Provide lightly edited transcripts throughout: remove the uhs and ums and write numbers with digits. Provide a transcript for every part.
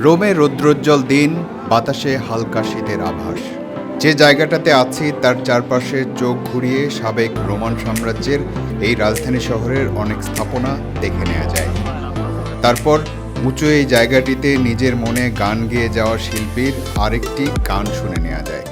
রোমে রৌদ্রোজ্জ্বল দিন, বাতাসে হালকা শীতের আভাস। যে জায়গাটাতে আছি তার চারপাশে চোখ ঘুরিয়ে সাবেক রোমান সাম্রাজ্যের এই রাজধানী শহরের অনেক স্থাপনা দেখে নেওয়া যায়। তারপর উঁচু এই জায়গাটিতে নিজের মনে গান গেয়ে যাওয়া শিল্পীর আরেকটি গান শুনে নেওয়া যায়।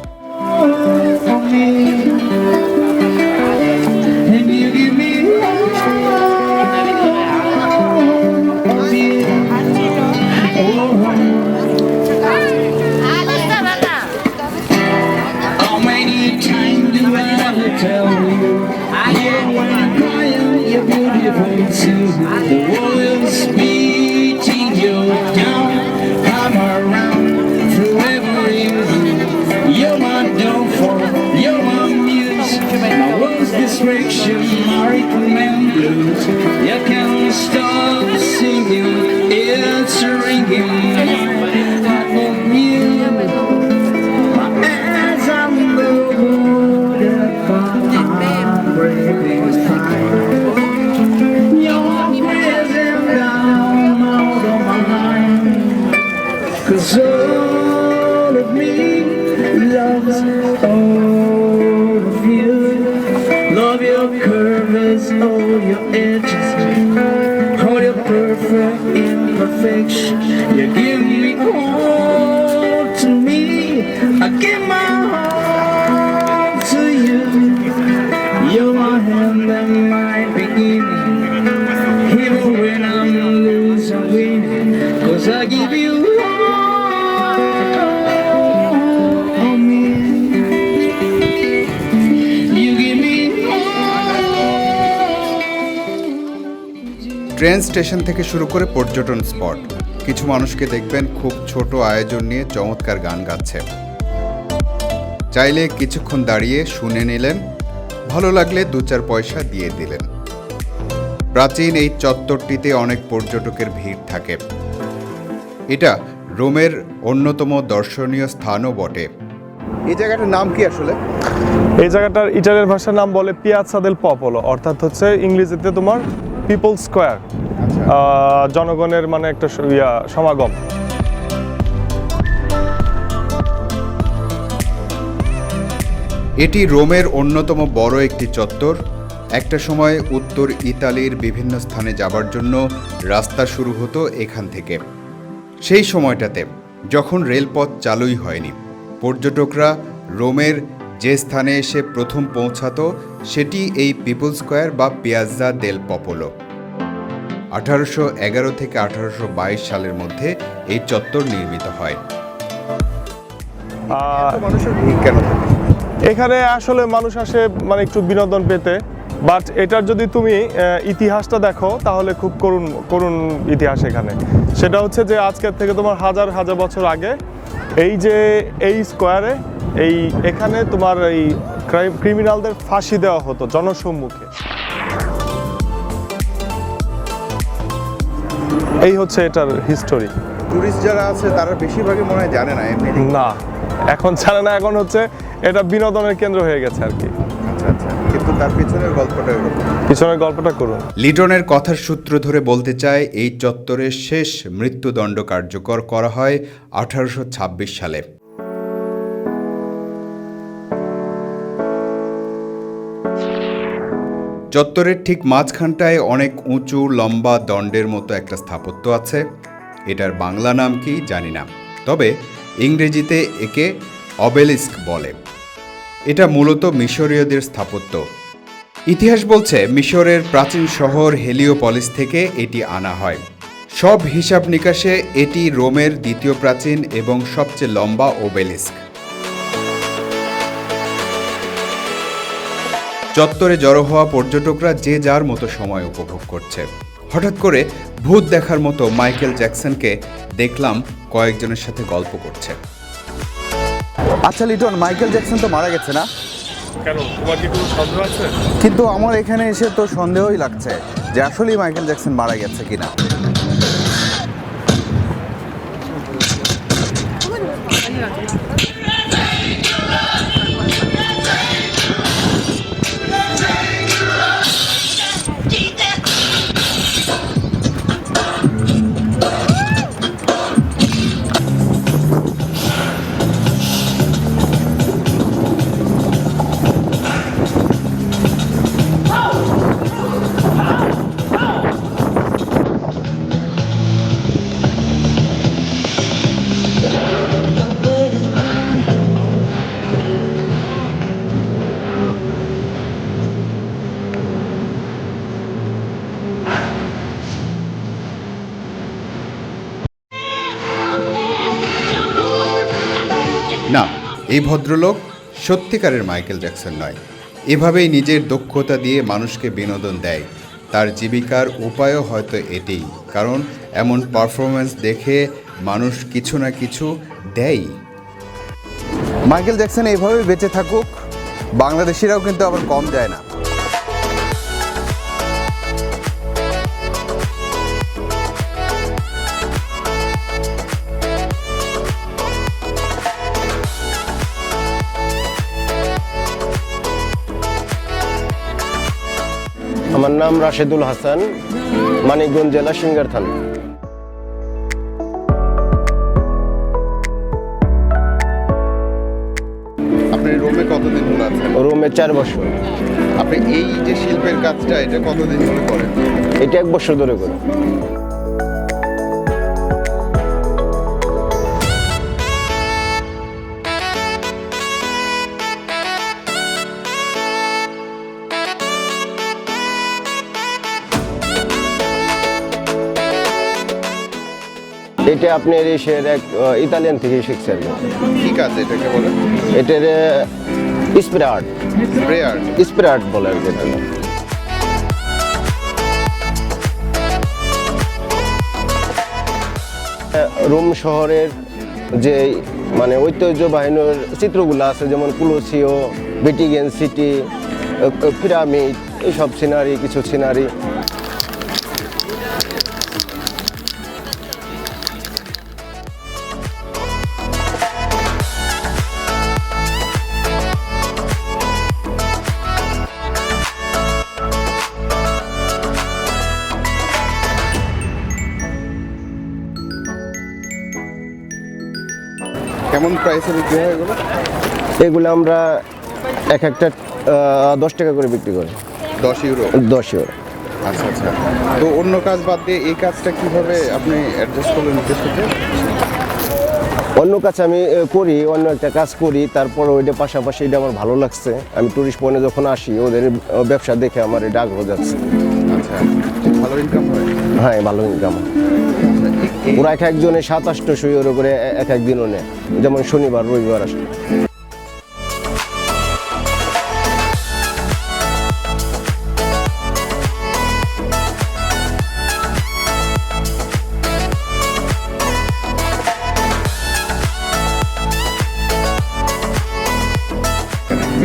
You can't stop singing, it's ringing of you. As I'm the breaking fire, you're prison down out of my mind. 'Cause all of me loves all of you. Love your curves, all your edges, all your perfect imperfection. You give me all to me, I give my heart to you. You're my hand and my beginning, even when I'm losing, I'm winning. 'Cause I give you train station থেকে শুরু করে পর্যটন spot, কিছু মানুষকে দেখবেন খুব ছোট আয়োজন নিয়ে চমৎকার গান গাচ্ছে। চাইলে কিছুক্ষণ দাঁড়িয়ে শুনে নিলেন, ভালো লাগলে 2-4 পয়সা দিয়ে দিলেন। প্রাচীন এই চত্বরটিতে অনেক পর্যটকের ভিড় থাকে। এটা রোমের অন্যতম দর্শনীয় স্থানও বটে। এই জায়গাটার নাম কি আসলে? এই জায়গাটার ইটালিয়ান ভাষার নাম বলে পিয়াজা দেল পপোলো, অর্থাৎ হচ্ছে ইংরেজিতে তোমার পিপল স্কোয়ার, জনগণের মানে একটা সমাগম। এটি রোমের অন্যতম বড় একটি চত্বর। একটা সময় উত্তর ইতালির বিভিন্ন স্থানে যাবার জন্য রাস্তা শুরু হতো এখান থেকে। সেই সময়টাতে যখন রেলপথ চালুই হয়নি, পর্যটকরা রোমের যে স্থানে এসে প্রথম পৌঁছাতো সেটি এই পিপল স্কোয়ার বা পিয়াজা দেল পপোলো। 1811 থেকে 1822 সালের মধ্যে এই চত্বর নির্মিত হয়। মানুষের ভিড় কেন থাকে? এখানে আসলে মানুষ আসে মানে একটু বিনোদন পেতে, বাট এটার যদি তুমি ইতিহাসটা দেখো তাহলে খুব করুণ ইতিহাস এখানে। সেটা হচ্ছে যে আজকের থেকে তোমার হাজার হাজার বছর আগে এই স্কোয়ারে এখানে তোমার এই ক্রিমিনালদের ফাঁসি দেওয়া হতো জনসম্মুখে। এই হচ্ছে এটার হিস্টোরি। টুরিস্ট যারা আছে তারা বেশিরভাগই মনে হয় জানে না, এমনি না এখন জানে না, এখন হচ্ছে এটা বিনোদনের কেন্দ্র হয়ে গেছে আর কি। আচ্ছা, কিন্তু তার পিছনের গল্পটা করুন। লিটনের কথার সূত্র ধরে বলতে চাই, এই চত্বরের শেষ মৃত্যুদণ্ড কার্যকর করা হয় 1826 সালে। চত্বরের ঠিক মাঝখানটায় অনেক উঁচু লম্বা দণ্ডের মতো একটা স্থাপত্য আছে। এটার বাংলা নাম কি জানি না, তবে ইংরেজিতে একে অবেলিস্ক বলে। এটা মূলত মিশরীয়দের স্থাপত্য। ইতিহাস বলছে মিশরের প্রাচীন শহর হেলিওপলিস থেকে এটি আনা হয়। সব হিসাব নিকাশে এটি রোমের দ্বিতীয় প্রাচীন এবং সবচেয়ে লম্বা ওবেলিস্ক। চত্বরে জড়ো হওয়া পর্যটকরা যে যার মতো সময় উপভোগ করছে। হঠাৎ করে ভূত দেখার মতো মাইকেল জ্যাকসনকে দেখলাম কয়েকজনের সাথে গল্প করছে। আচ্ছা লিটন, মাইকেল জ্যাকসন তো মারা গেছে না? কেন, তোমার কি কোনো সন্দেহ আছে? কিন্তু আমার এখানে এসে তো সন্দেহই লাগছে যে আসলেই মাইকেল জ্যাকসন মারা গেছে কিনা। না, এই ভদ্রলোক সত্যিকারের মাইকেল জ্যাকসন নয়। এভাবেই নিজের দক্ষতা দিয়ে মানুষকে বিনোদন দেয়। তার জীবিকার উপায়ও হয়তো এটাই, কারণ এমন পারফরমেন্স দেখে মানুষ কিছু না কিছু দেয়। মাইকেল জ্যাকসন এইভাবেই বেঁচে থাকুক, বাংলাদেশিরাও কিন্তু আবার কম যায় না। আমার নাম রাশেদুল হাসান, মানিকগঞ্জ জেলা সিঙ্গার থানা। আপনি রোমে কতদিন হলো আছেন? রোমে 4 বছর। আপনি এই যে শিল্পের কাজটা, এটা কতদিন ধরে করেন? এটা 1 বছর ধরে করি। এটা আপনার এসের এক ইতালিয়ান থেকে শিখছে আর কি। কি কাজ এটাকে বলে? এটার spray art, spray art. Spray art বলে আর কি এটাকে। রোম শহরের যে মানে ঐতিহ্যবাহীর চিত্রগুলো আছে, যেমন কুলোসিও, ভ্যাটিকান সিটি, পিরামিড, এইসব সিনারি, কিছু সিনারি। কেমন প্রাইসে বিক্রি হয় এগুলো? এগুলো আমরা এক একটা 10 টাকা করে বিক্রি করি। 10 ইউরো। 10 ইউরো। আচ্ছা আচ্ছা। তো অন্য কাজ বাদ দিয়ে এই কাজটা কিভাবে আপনি অ্যাডজাস্ট করলেন নিজের সাথে? অন্য কাজ আমি করি, অন্য একটা কাজ করি, তারপর ওইটা পাশাপাশি এটা আমার ভালো লাগছে। আমি টুরিস্ট পয়েন্টে যখন আসি ওদের ব্যবসা দেখে আমার এটা আগ্রহ যাচ্ছে। আচ্ছা, ভালো ইনকাম হয়? হ্যাঁ, ভালো ইনকাম। ওরা এক একজনে 700-800 ইউরো করে এক এক দিনও নেয়, যেমন শনিবার রবিবার আসে।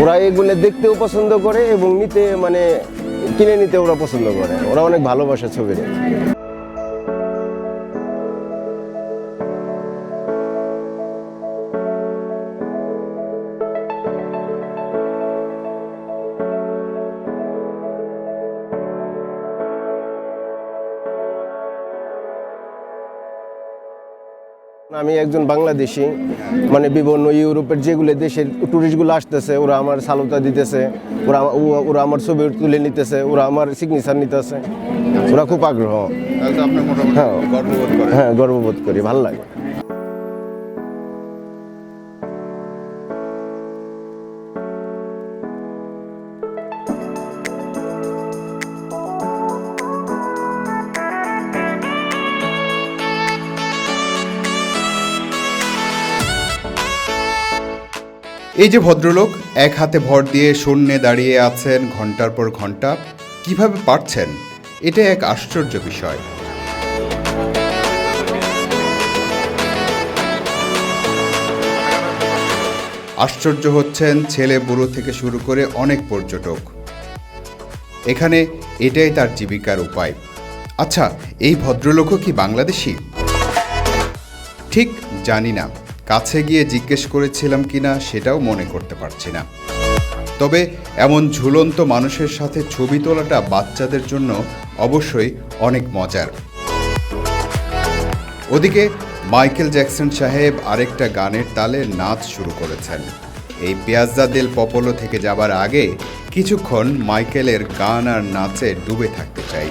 ওরা এগুলো দেখতেও পছন্দ করে এবং নিতে মানে কিনে নিতে ওরা পছন্দ করে। ওরা অনেক ভালোবাসে ছবি নিয়ে। আমি একজন বাংলাদেশি, মানে বিভিন্ন ইউরোপের যেগুলো দেশের টুরিস্টগুলো আসতেছে, ওরা আমার সালুতা দিতেছে, ওরা আমার ছবি তুলে নিতেছে, ওরা আমার সিগনেচার নিতেছে, ওরা খুব আগ্রহ। তাহলে তো আপনি মোটামুটি হ্যাঁ। গর্ববোধ করেন। হ্যাঁ, গর্ববোধ করি, ভালো লাগে। এই যে ভদ্রলোক এক হাতে ভর দিয়ে শূন্যে দাঁড়িয়ে আছেন ঘন্টার পর ঘন্টা, কিভাবে পারছেন? এটা এক আশ্চর্য বিষয়। আশ্চর্য হচ্ছেন ছেলে বুড়ো থেকে শুরু করে অনেক পর্যটক। এখানে এটাই তার জীবিকার উপায়। আচ্ছা, এই ভদ্রলোকও কি বাংলাদেশি? ঠিক জানি না, কাছে গিয়ে জিজ্ঞেস করেছিলাম কিনা সেটাও মনে করতে পারছি না। তবে এমন ঝুলন্ত মানুষের সাথে ছবি তোলাটা বাচ্চাদের জন্য অবশ্যই অনেক মজার। ওদিকে মাইকেল জ্যাকসন সাহেব আরেকটা গানের তালে নাচ শুরু করেছেন। এই পিয়াজ্জা দেল পপোলো থেকে যাবার আগে কিছুক্ষণ মাইকেলের গান আর নাচে ডুবে থাকতে চাই।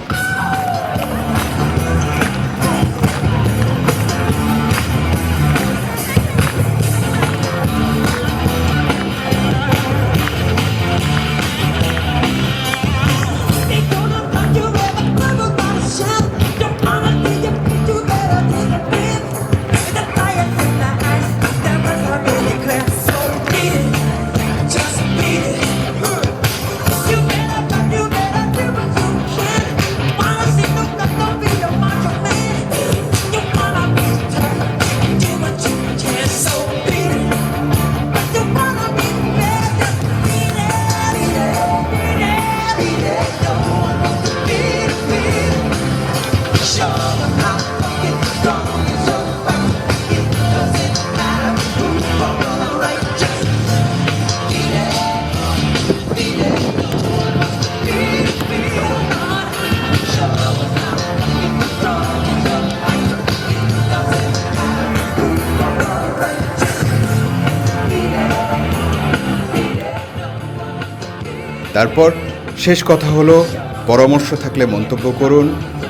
তারপর শেষ কথা হলো, পরামর্শ থাকলে মন্তব্য করুন,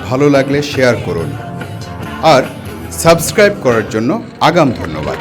ভালো লাগলে শেয়ার করুন, আর সাবস্ক্রাইব করার জন্য আগাম ধন্যবাদ।